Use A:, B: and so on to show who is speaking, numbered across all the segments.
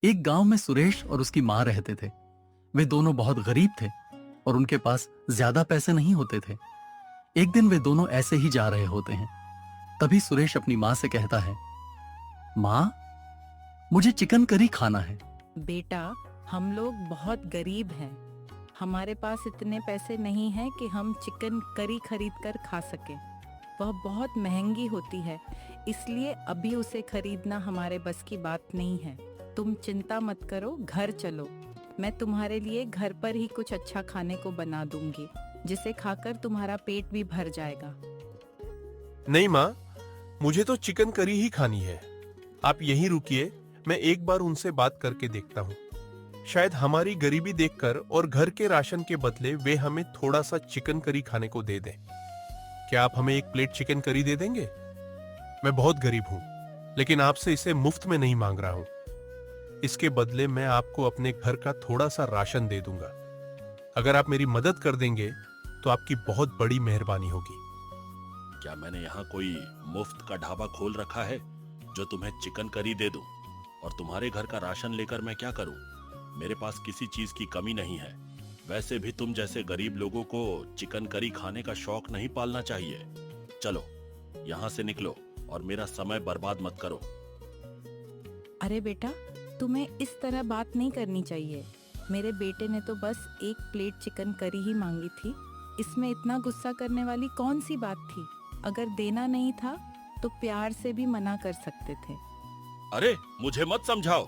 A: एक गांव में सुरेश और उसकी मां रहते थे। वे दोनों बहुत गरीब थे और उनके पास ज्यादा पैसे नहीं होते थे। एक दिन वे दोनों ऐसे ही जा रहे होते हैं। तभी सुरेश अपनी मां से कहता है, मां, मुझे चिकन करी खाना है।
B: बेटा, हम लोग बहुत गरीब हैं। हमारे पास इतने पैसे नहीं हैं कि हम चिकन करी खरीद कर खा सकें। वह बहुत महंगी होती है, इसलिए अभी उसे खरीदना हमारे बस की बात नहीं है। तुम चिंता मत करो, घर चलो। मैं तुम्हारे लिए घर पर ही कुछ अच्छा खाने को बना दूंगी, जिसे खाकर तुम्हारा पेट भी भर जाएगा।
C: नहीं माँ, मुझे तो चिकन करी ही खानी है। आप यहीं रुकिए, मैं एक बार उनसे बात करके देखता हूँ। शायद हमारी गरीबी देखकर और घर के राशन के बदले वे हमें थोड़ा सा चिकन करी खाने को दे दें। क्या आप हमें एक प्लेट चिकन करी दे देंगे? मैं बहुत गरीब हूँ, लेकिन आपसे इसे मुफ्त में नहीं मांग रहा हूँ। इसके बदले मैं आपको अपने घर का थोड़ा सा राशन दे दूंगा। अगर आप मेरी मदद कर देंगे तो आपकी बहुत बड़ी मेहरबानी होगी।
D: क्या मैंने यहाँ कोई मुफ्त का ढाबा खोल रखा है जो तुम्हें चिकन करी दे दूं? और तुम्हारे घर का राशन लेकर मैं क्या करूं? मेरे पास किसी चीज की कमी नहीं है। वैसे भी तुम जैसे गरीब लोगों को चिकन करी खाने का शौक नहीं पालना चाहिए। चलो, यहाँ से निकलो और मेरा समय बर्बाद मत करो।
B: अरे बेटा, तुम्हें इस तरह बात नहीं करनी चाहिए। मेरे बेटे ने तो बस एक प्लेट चिकन करी ही मांगी थी। इसमें इतना गुस्सा करने वाली कौन सी बात थी? अगर देना नहीं था तो प्यार से भी मना कर सकते थे।
D: अरे, मुझे मत समझाओ।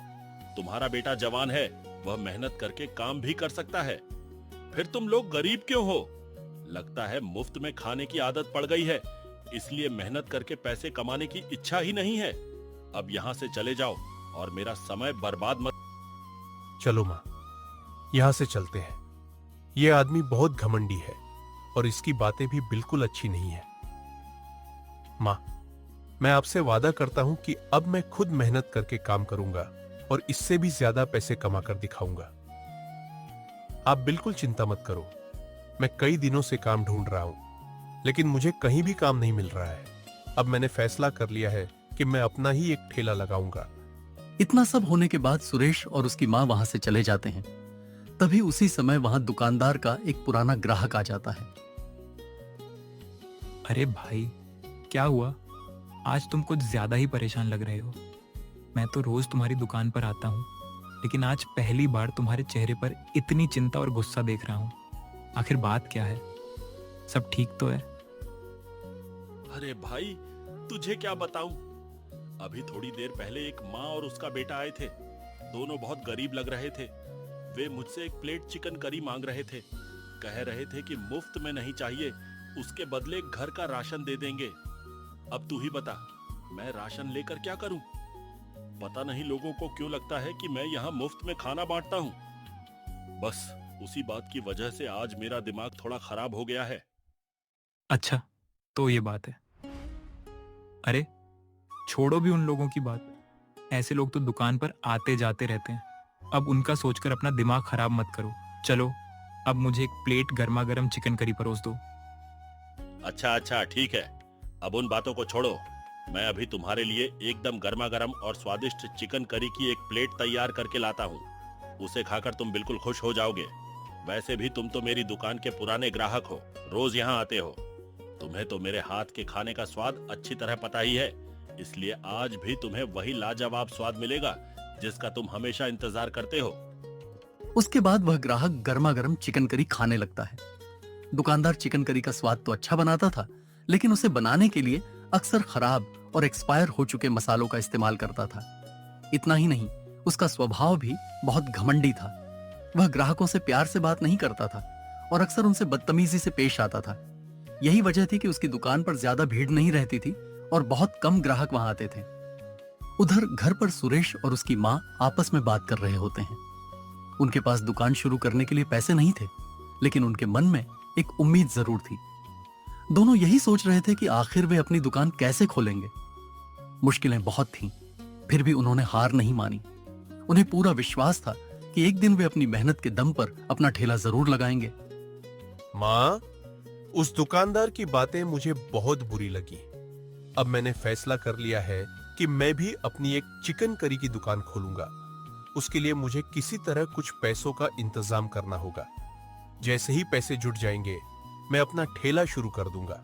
D: तुम्हारा बेटा जवान है, वह मेहनत करके काम भी कर सकता है। फिर तुम लोग गरीब क्यों हो? लगता है मुफ्त में खाने की आदत पड़ गई है, इसलिए मेहनत करके पैसे कमाने की इच्छा ही नहीं है। अब यहाँ से चले जाओ और मेरा समय बर्बाद मत।
C: चलो माँ, यहाँ से चलते हैं। ये आदमी बहुत घमंडी है और इसकी बातें भी बिल्कुल अच्छी नहीं है। माँ, मैं आपसे वादा करता हूं कि अब मैं खुद मेहनत करके काम करूंगा और इससे भी ज्यादा पैसे कमा कर दिखाऊंगा। आप बिल्कुल चिंता मत करो। मैं कई दिनों से काम ढूंढ रहा हूं, लेकिन मुझे कहीं भी काम नहीं मिल रहा है। अब मैंने फैसला कर लिया है कि मैं अपना ही एक ठेला लगाऊंगा।
A: इतना सब होने के बाद सुरेश और उसकी मां वहां से चले जाते हैं। तभी उसी समय वहां दुकानदार का एक पुराना ग्राहक आ जाता है।
E: अरे भाई, क्या हुआ? आज तुम कुछ ज्यादा ही परेशान लग रहे हो। मैं तो रोज तुम्हारी दुकान पर आता हूँ, लेकिन आज पहली बार तुम्हारे चेहरे पर इतनी चिंता और गुस्सा देख रहा हूँ। आखिर बात क्या है? सब ठीक तो है?
D: अरे भाई, तुझे क्या बताऊं? अभी थोड़ी देर पहले एक माँ और उसका बेटा आए थे। दोनों बहुत गरीब लग रहे थे। वे मुझसे एक प्लेट चिकन करी मांग रहे थे। कह रहे थे कि मुफ्त में नहीं चाहिए, उसके बदले घर का राशन दे देंगे। अब तू ही बता, मैं राशन लेकर क्या करूं? पता नहीं लोगों को क्यों लगता है कि मैं यहाँ मुफ्त में खाना बांटता हूँ। बस उसी बात की वजह से आज मेरा दिमाग थोड़ा खराब हो गया है।
E: अच्छा, तो ये बात है। अरे छोड़ो भी उन लोगों की बात। ऐसे लोग तो दुकान पर आते जाते रहते हैं। अब उनका सोचकर अपना दिमाग खराब मत करो। चलो, अब मुझे एक प्लेट गर्मा गर्म चिकन करी परोस दो।
D: अच्छा अच्छा, ठीक है। अब उन बातों को छोड़ो। मैं अभी तुम्हारे लिए एकदम गर्मा गर्म और स्वादिष्ट चिकन करी की एक प्लेट तैयार करके लाता हूँ। उसे खाकर तुम बिल्कुल खुश हो जाओगे। वैसे भी तुम तो मेरी दुकान के पुराने ग्राहक हो, रोज यहाँ आते हो। तुम्हें तो मेरे हाथ के खाने का स्वाद अच्छी तरह पता ही है, इसलिए आज भी तुम्हें वही लाजवाब स्वाद मिलेगा जिसका तुम हमेशा इंतजार करते हो।
A: उसके बाद वह ग्राहक गर्मा गर्म चिकन करी खाने लगता है। दुकानदार चिकन करी का स्वाद तो अच्छा बनाता था, लेकिन उसे बनाने के लिए अक्सर खराब और एक्सपायर हो चुके मसालों का इस्तेमाल करता था। इतना ही नहीं, उसका स्वभाव भी बहुत घमंडी था। वह ग्राहकों से प्यार से बात नहीं करता था और अक्सर उनसे बदतमीजी से पेश आता था। यही वजह थी कि उसकी दुकान पर ज्यादा भीड़ नहीं रहती थी और बहुत कम ग्राहक वहां आते थे। उधर घर पर सुरेश और उसकी मां आपस में बात कर रहे होते हैं। उनके पास दुकान शुरू करने के लिए पैसे नहीं थे, लेकिन उनके मन में एक उम्मीद जरूर थी। दोनों यही सोच रहे थे कि आखिर वे अपनी दुकान कैसे खोलेंगे। मुश्किलें बहुत थीं, फिर भी उन्होंने हार नहीं मानी। उन्हें पूरा विश्वास था कि एक दिन वे अपनी मेहनत के दम पर अपना ठेला जरूर लगाएंगे।
C: माँ, उस दुकानदार की बातें मुझे बहुत बुरी लगी। अब मैंने फैसला कर लिया है कि मैं भी अपनी एक चिकन करी की दुकान खोलूंगा। उसके लिए मुझे किसी तरह कुछ पैसों का इंतजाम करना होगा। जैसे ही पैसे जुट जाएंगे मैं अपना ठेला शुरू कर दूंगा।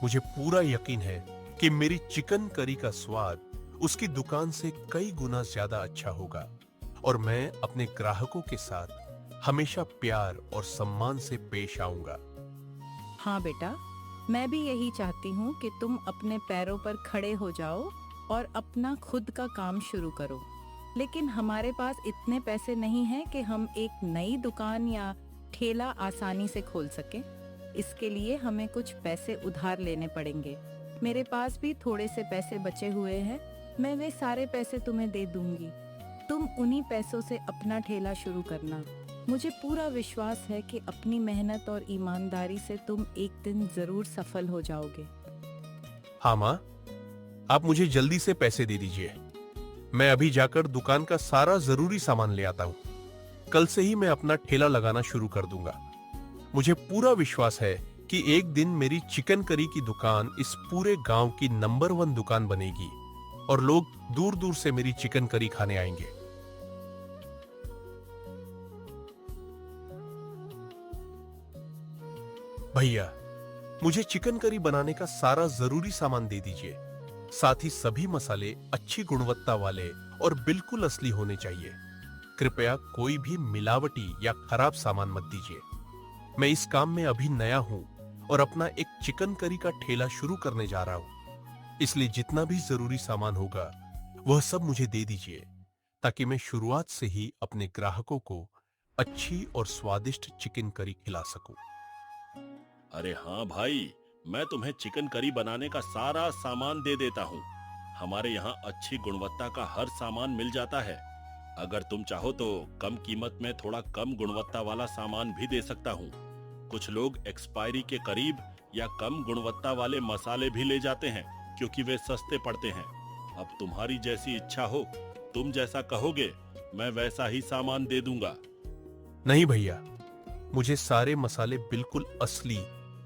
C: मुझे पूरा यकीन है कि मेरी चिकन करी का स्वाद उसकी दुकान से कई गुना ज्यादा अच्छा होगा और मैं अपने ग्राहकों के साथ हमेशा प्यार और सम्मान से पेश आऊंगा।
B: हाँ बेटा, मैं भी यही चाहती हूँ कि तुम अपने पैरों पर खड़े हो जाओ और अपना खुद का काम शुरू करो। लेकिन हमारे पास इतने पैसे नहीं हैं कि हम एक नई दुकान या ठेला आसानी से खोल सकें। इसके लिए हमें कुछ पैसे उधार लेने पड़ेंगे। मेरे पास भी थोड़े से पैसे बचे हुए हैं, मैं वे सारे पैसे तुम्हें दे दूंगी। तुम उन्हीं पैसों से अपना ठेला शुरू करना। मुझे पूरा विश्वास है कि अपनी मेहनत और ईमानदारी से तुम एक दिन जरूर सफल हो जाओगे।
C: हाँ माँ, आप मुझे जल्दी से पैसे दे दीजिए। मैं अभी जाकर दुकान का सारा जरूरी सामान ले आता हूँ। कल से ही मैं अपना ठेला लगाना शुरू कर दूंगा। मुझे पूरा विश्वास है कि एक दिन मेरी चिकन करी की दुकान इस पूरे गांव की नंबर 1 दुकान बनेगी और लोग दूर दूर से मेरी चिकन करी खाने आएंगे। भैया, मुझे चिकन करी बनाने का सारा जरूरी सामान दे दीजिए। साथ ही सभी मसाले अच्छी गुणवत्ता वाले और बिल्कुल असली होने चाहिए। कृपया कोई भी मिलावटी या खराब सामान मत दीजिए। मैं इस काम में अभी नया हूं और अपना एक चिकन करी का ठेला शुरू करने जा रहा हूं। इसलिए जितना भी जरूरी सामान होगा वह सब मुझे दे दीजिए ताकि मैं शुरुआत से ही अपने ग्राहकों को अच्छी और स्वादिष्ट चिकन करी खिला सकूं।
D: अरे हाँ भाई, मैं तुम्हें चिकन करी बनाने का सारा सामान दे देता हूँ। हमारे यहाँ अच्छी गुणवत्ता का हर सामान मिल जाता है। अगर तुम चाहो तो कम कीमत में थोड़ा कम गुणवत्ता वाला सामान भी दे सकता हूँ। कुछ लोग एक्सपायरी के करीब या कम गुणवत्ता वाले मसाले भी ले जाते हैं क्योंकि वे सस्ते पड़ते हैं। अब तुम्हारी जैसी इच्छा हो, तुम जैसा कहोगे मैं वैसा ही सामान दे दूंगा।
C: नहीं भैया, मुझे सारे मसाले बिल्कुल असली,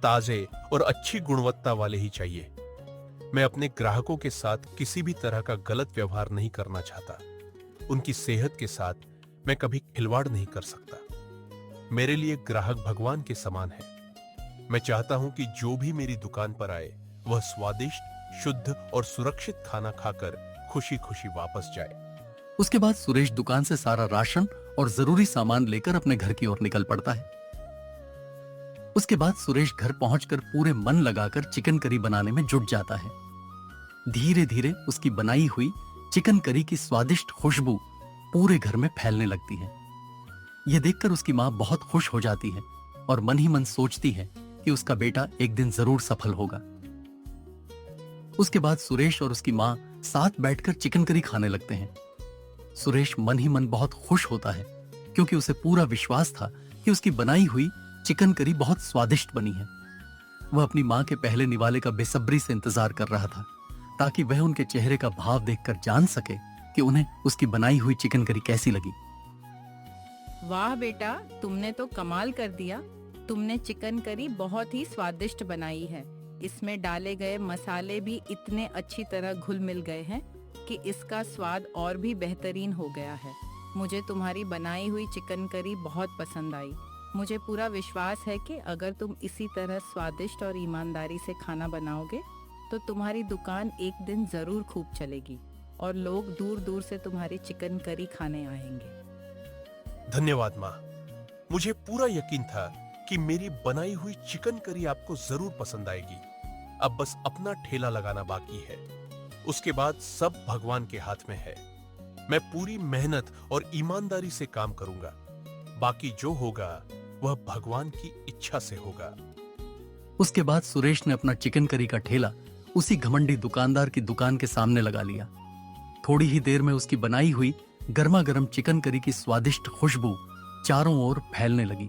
C: ताजे और अच्छी गुणवत्ता वाले ही चाहिए। मैं अपने ग्राहकों के साथ किसी भी तरह का गलत व्यवहार नहीं करना चाहता। उनकी सेहत के साथ मैं कभी खिलवाड़ नहीं कर सकता। मेरे लिए ग्राहक भगवान के समान है। मैं चाहता हूं कि जो भी मेरी दुकान पर आए वह स्वादिष्ट, शुद्ध और सुरक्षित खाना खाकर खुशी खुशी वापस जाए।
A: उसके बाद सुरेश दुकान से सारा राशन और जरूरी सामान लेकर अपने घर की ओर निकल पड़ता है। उसके बाद सुरेश घर पहुंचकर पूरे मन लगाकर चिकन करी बनाने में जुट जाता है। धीरे धीरे उसकी बनाई हुई चिकन करी की स्वादिष्ट खुशबू पूरे घर में फैलने लगती है। यह देखकर उसकी मां बहुत खुश हो जाती है और मन ही मन सोचती है कि उसका बेटा एक दिन जरूर सफल होगा। उसके बाद सुरेश और उसकी मां साथ बैठकर चिकन करी खाने लगते हैं। सुरेश मन ही मन बहुत खुश होता है क्योंकि उसे पूरा विश्वास था कि उसकी बनाई हुई चिकन करी बहुत स्वादिष्ट बनी है। वह अपनी मां के पहले निवाले का बेसब्री से इंतजार कर रहा था ताकि वह उनके चेहरे का भाव देखकर जान सके कि उन्हें उसकी बनाई हुई चिकन करी कैसी लगी।
B: वाह बेटा, तुमने तो कमाल कर दिया। तुमने चिकन करी बहुत ही स्वादिष्ट बनाई है। इसमें डाले गए मसाले भी इतने अच्छी तरह घुल मिल गए हैं कि इसका स्वाद और भी बेहतरीन हो गया है। मुझे तुम्हारी बनाई हुई चिकन करी बहुत पसंद आई। मुझे पूरा विश्वास है कि अगर तुम इसी तरह स्वादिष्ट और ईमानदारी से खाना बनाओगे तो तुम्हारी दुकान एक दिन जरूर खूब चलेगी और लोग दूर दूर से तुम्हारी चिकन करी खाने आएंगे।
C: धन्यवाद माँ। मुझे पूरा यकीन था कि मेरी बनाई हुई चिकन करी आपको जरूर पसंद आएगी। अब बस अपना ठेला लगाना बाकी है। उसके बाद सब भगवान के हाथ में है। मैं पूरी मेहनत और ईमानदारी से काम करूंगा। बाकी जो होगा वह भगवान की इच्छा से होगा।
A: उसके बाद सुरेश ने अपना चिकन करी का ठेला उसी घमंडी दुकानदार की दुकान के सामने लगा लिया। थोड़ी ही देर में उसकी बनाई हुई गर्मा गर्म चिकन करी की स्वादिष्ट खुशबू चारों ओर फैलने लगी।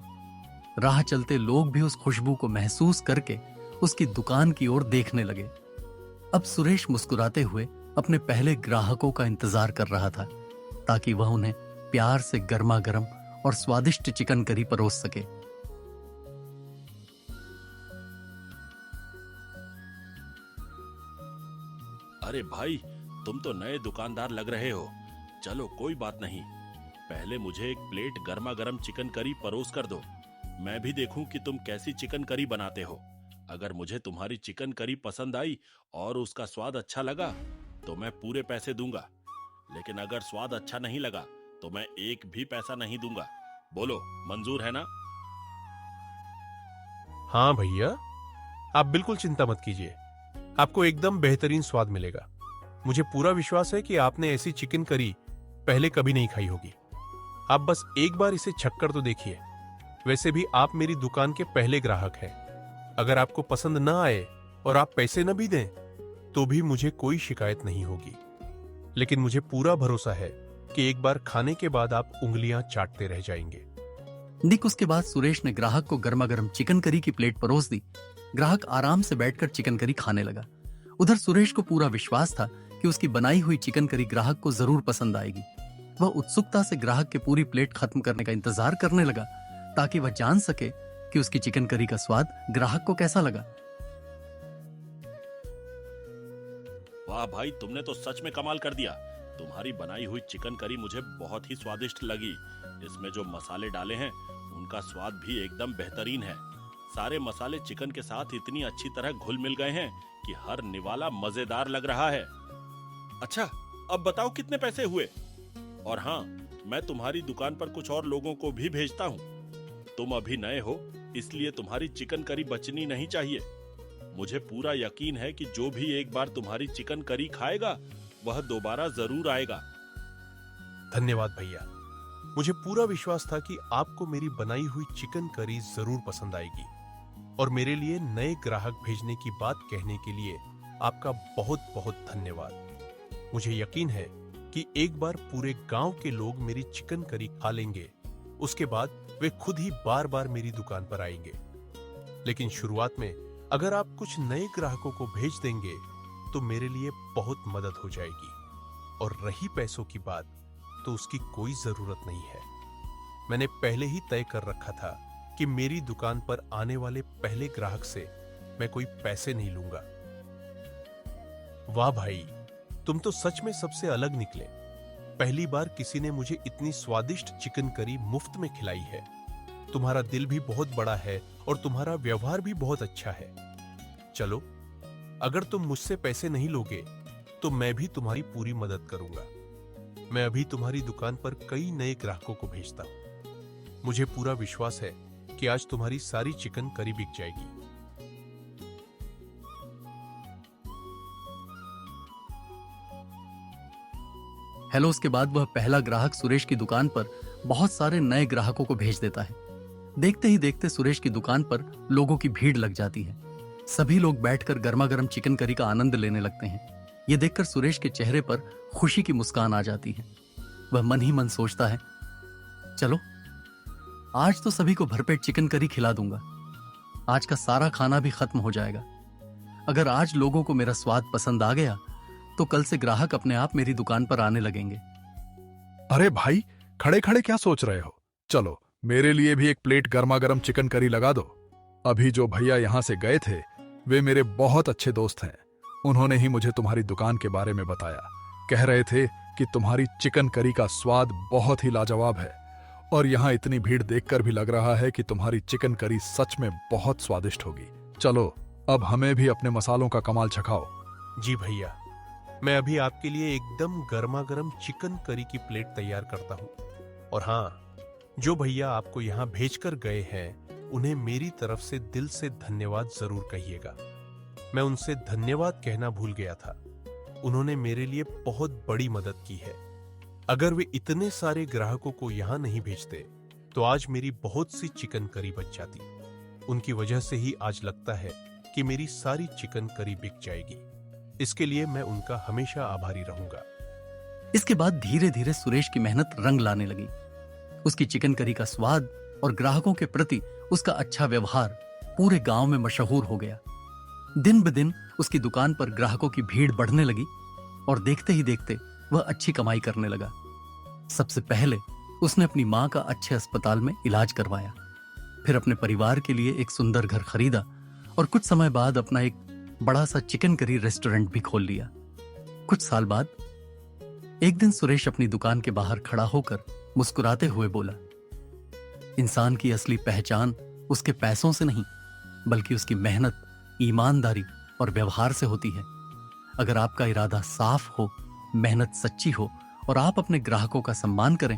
A: राह चलते लोग भी उस खुशबू को महसूस करके उसकी दुकान की ओर देखने लगे। अब सुरेश मुस्कुराते हुए अपने पहले ग्राहकों का इंतजार कर रहा था ताकि वह उन्हें प्यार से गर्मा गर्म और स्वादिष्ट चिकन करी परोस सके।
D: अरे भाई, तुम तो नए दुकानदार लग रहे हो। चलो कोई बात नहीं, पहले मुझे एक प्लेट गर्मा गर्म चिकन करी परोस कर दो। मैं भी देखूं कि तुम कैसी चिकन करी बनाते हो। अगर मुझे तुम्हारी चिकन करी पसंद आई और उसका स्वाद अच्छा लगा तो मैं पूरे पैसे दूंगा, लेकिन अगर स्वाद अच्छा नहीं लगा तो मैं एक भी पैसा नहीं दूंगा। बोलो, मंजूर है ना?
C: हाँ भैया, आप बिल्कुल चिंता मत कीजिए, आपको एकदम बेहतरीन स्वाद मिलेगा। मुझे पूरा विश्वास है कि आपने ऐसी चिकन करी पहले कभी नहीं खाई होगी। आप बस एक बार इसे छक्कर तो देखिए। वैसे भी आप मेरी दुकान के पहले ग्राहक हैं। अगर आपको पसंद न आए और आप पैसे न भी दें तो भी मुझे कोई शिकायत नहीं होगी, लेकिन मुझे पूरा भरोसा है कि एक बार खाने के बाद आप उंगलियां चाटते रह जाएंगे।
A: निक उसके बाद सुरेश ने ग्राहक को गर्मा गर्म चिकन करी की प्लेट परोस दी। ग्राहक आराम से बैठकर चिकन करी खाने लगा। उधर सुरेश को पूरा विश्वास था कि उसकी बनाई हुई चिकन करी ग्राहक को जरूर पसंद आएगी। वह उत्सुकता से ग्राहक के पूरी प्लेट खत्म करने का इंतजार करने लगा ताकि वह जान सके कि उसकी चिकन करी का स्वाद ग्राहक को कैसा लगा।
D: वाह भाई, तुमने तो सच में कमाल कर दिया। तुम्हारी बनाई हुई चिकन करी मुझे बहुत ही स्वादिष्ट लगी। इसमें जो मसाले डाले हैं उनका स्वाद भी एकदम बेहतरीन है। सारे मसाले चिकन के साथ इतनी अच्छी तरह घुल मिल गए हैं कि हर निवाला मजेदार लग रहा है। अच्छा, अब बताओ कितने पैसे हुए? और हाँ, मैं तुम्हारी दुकान पर कुछ और लोगों को भी भेजता हूँ। तुम अभी नए हो, इसलिए तुम्हारी चिकन करी बचनी नहीं चाहिए। मुझे पूरा यकीन है कि जो भी एक बार तुम्हारी चिकन करी खाएगा वह दोबारा जरूर आएगा।
C: धन्यवाद भैया, मुझे पूरा विश्वास था कि आपको मेरी बनाई हुई चिकन करी जरूर पसंद आएगी, और मेरे लिए नए ग्राहक भेजने की बात कहने के लिए आपका बहुत बहुत धन्यवाद। मुझे यकीन है कि एक बार पूरे गांव के लोग मेरी चिकन करी खा लेंगे, उसके बाद वे खुद ही बार बार मेरी दुकान पर आएंगे। लेकिन शुरुआत में अगर आप कुछ नए ग्राहकों को भेज देंगे तो मेरे लिए बहुत मदद हो जाएगी। और रही पैसों की बात, तो उसकी कोई जरूरत नहीं है। मैंने पहले ही तय कर रखा था कि मेरी दुकान पर आने वाले पहले ग्राहक से मैं कोई पैसे नहीं लूंगा। वाह भाई, तुम तो सच में सबसे अलग निकले। पहली बार किसी ने मुझे इतनी स्वादिष्ट चिकन करी मुफ्त में खिलाई है। तुम्हारा दिल भी बहुत बड़ा है और तुम्हारा व्यवहार भी बहुत अच्छा है। चलो, अगर तुम मुझसे पैसे नहीं लोगे तो मैं भी तुम्हारी पूरी मदद करूंगा। मैं अभी तुम्हारी दुकान पर कई नए ग्राहकों को भेजता हूं। मुझे पूरा विश्वास है कि आज तुम्हारी सारी चिकन करी बिक जाएगी।
A: हेलो उसके बाद वह पहला ग्राहक सुरेश की दुकान पर बहुत सारे नए ग्राहकों को भेज देता है। देखते ही देखते सुरेश की दुकान पर लोगों की भीड़ लग जाती है। सभी लोग बैठकर गर्मा गर्म चिकन करी का आनंद लेने लगते हैं। ये देखकर सुरेश के चेहरे पर खुशी की मुस्कान आ जाती है। वह मन ही मन सोचता है, चलो आज तो सभी को भरपेट चिकन करी खिला दूंगा। आज का सारा खाना भी खत्म हो जाएगा। अगर आज लोगों को मेरा स्वाद पसंद आ गया तो कल से ग्राहक अपने आप मेरी दुकान पर आने लगेंगे।
F: अरे भाई, खड़े खड़े क्या सोच रहे हो? चलो मेरे लिए भी एक प्लेट गर्मा गर्म चिकन करी लगा दो। अभी जो भैया यहां से गए थे वे मेरे बहुत अच्छे दोस्त हैं। उन्होंने ही मुझे तुम्हारी दुकान के बारे में बताया। कह रहे थे कि तुम्हारी चिकन करी का स्वाद बहुत ही लाजवाब है, और यहाँ इतनी भीड़ देखकर भी लग रहा है कि तुम्हारी चिकन करी सच में बहुत स्वादिष्ट होगी। चलो अब हमें भी अपने मसालों का कमाल चखाओ।
C: जी भैया, मैं अभी आपके लिए एकदम गर्मा गर्म चिकन करी की प्लेट तैयार करता हूँ। और हाँ, जो भैया आपको यहाँ भेजकर गए हैं उन्हें मेरी तरफ से दिल से धन्यवाद जरूर कहिएगा। मैं उनसे धन्यवाद कहना भूल गया था। उन्होंने मेरे लिए बहुत बड़ी मदद की है। अगर वे इतने सारे ग्राहकों को यहाँ नहीं भेजते तो आज मेरी बहुत सी चिकन करी बच जाती। उनकी वजह से ही आज लगता है कि मेरी सारी चिकन करी बिक जाएगी। इसके लिए मैं उनका हमेशा आभारी रहूंगा।
A: इसके बाद धीरे धीरे सुरेश की मेहनत रंग लाने लगी। उसकी चिकन करी का स्वाद और ग्राहकों के प्रति उसका अच्छा व्यवहार पूरे गांव में मशहूर हो गया। दिन ब दिन उसकी दुकान पर ग्राहकों की भीड़ बढ़ने लगी और देखते ही देखते वह अच्छी कमाई करने लगा। सबसे पहले उसने अपनी मां का अच्छे अस्पताल में इलाज करवाया, फिर अपने परिवार के लिए एक सुंदर घर खरीदा और कुछ समय बाद अपना एक बड़ा सा चिकन करी रेस्टोरेंट भी खोल लिया। कुछ साल बाद एक दिन सुरेश अपनी दुकान के बाहर खड़ा होकर मुस्कुराते हुए बोला, इंसान की असली पहचान उसके पैसों से नहीं बल्कि उसकी मेहनत, ईमानदारी और व्यवहार से होती है। अगर आपका इरादा साफ हो, मेहनत सच्ची हो और आप अपने ग्राहकों का सम्मान करें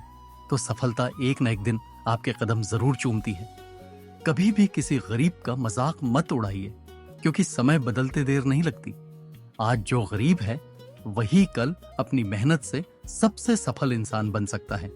A: तो सफलता एक न एक दिन आपके कदम जरूर चूमती है। कभी भी किसी गरीब का मजाक मत उड़ाइए, क्योंकि समय बदलते देर नहीं लगती। आज जो गरीब है वही कल अपनी मेहनत से सबसे सफल इंसान बन सकता है।